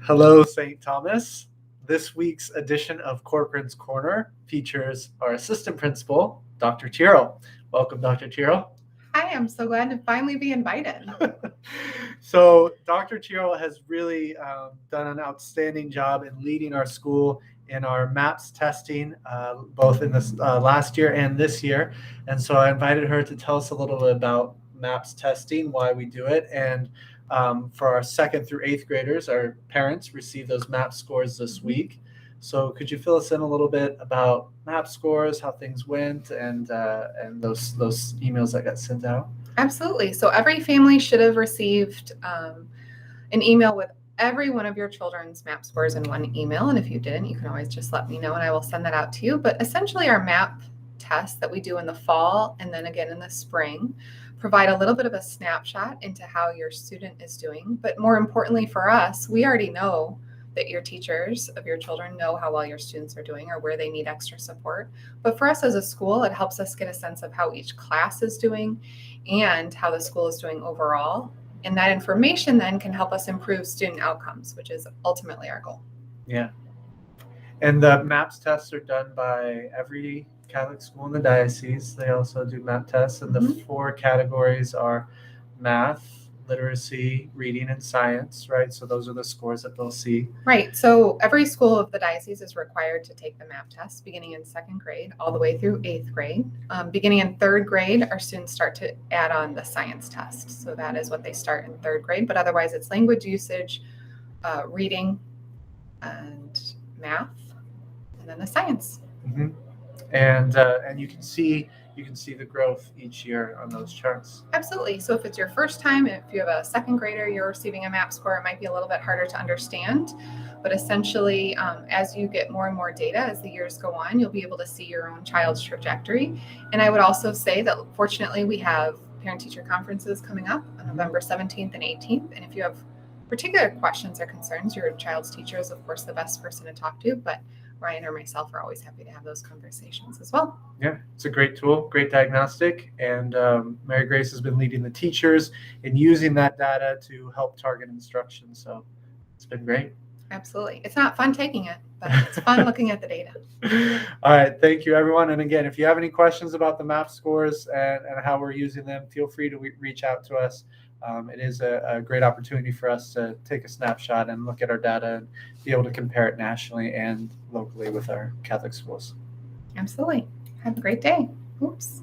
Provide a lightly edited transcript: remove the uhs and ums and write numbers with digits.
Hello, St. Thomas. This week's edition of Corcoran's Corner features our assistant principal, Dr. Tyrrell. Welcome, Dr. Tyrrell. Hi, I'm so glad to finally be invited. So, Dr. Tyrrell has really done an outstanding job in leading our school in our MAPS testing, both in this last year and this year. And so I invited her to tell us a little bit about MAPS testing, why we do it, and for our 2nd through 8th graders, our parents receive those MAP scores this week. So could you fill us in a little bit about MAP scores, how things went, and those emails that got sent out? Absolutely. So every family should have received an email with every one of your children's MAP scores in one email. And if you didn't, you can always just let me know and I will send that out to you. But essentially our MAP tests that we do in the fall and then again in the spring provide a little bit of a snapshot into how your student is doing. But more importantly for us, we already know that your teachers of your children know how well your students are doing or where they need extra support. But for us as a school, it helps us get a sense of how each class is doing and how the school is doing overall. And that information then can help us improve student outcomes, which is ultimately our goal. Yeah. And the MAPS tests are done by every Catholic school in the diocese. They also do MAP tests, and the 4 categories are math, literacy, reading, and science, right? So those are the scores that they'll see. Right. So every school of the diocese is required to take the MAP test beginning in 2nd grade all the way through 8th grade. Beginning in 3rd grade, our students start to add on the science test. So that is what they start in 3rd grade, but otherwise it's language usage, reading, and math, and then the science. Mm-hmm. And you can see the growth each year on those charts. Absolutely. So if it's your first time, if you have a 2nd grader, you're receiving a MAP score, it might be a little bit harder to understand. But essentially, as you get more and more data as the years go on, you'll be able to see your own child's trajectory. And I would also say that fortunately we have parent-teacher conferences coming up on November 17th and 18th. And if you have particular questions or concerns, your child's teacher is, of course, the best person to talk to. But Ryan or myself are always happy to have those conversations as well. Yeah, it's a great tool, great diagnostic. And Mary Grace has been leading the teachers in using that data to help target instruction. So it's been great. Absolutely. It's not fun taking it, but it's fun looking at the data. All right. Thank you, everyone. And again, if you have any questions about the MAP scores and how we're using them, feel free to reach out to us. It is a great opportunity for us to take a snapshot and look at our data and be able to compare it nationally and locally with our Catholic schools. Absolutely. Have a great day. Oops.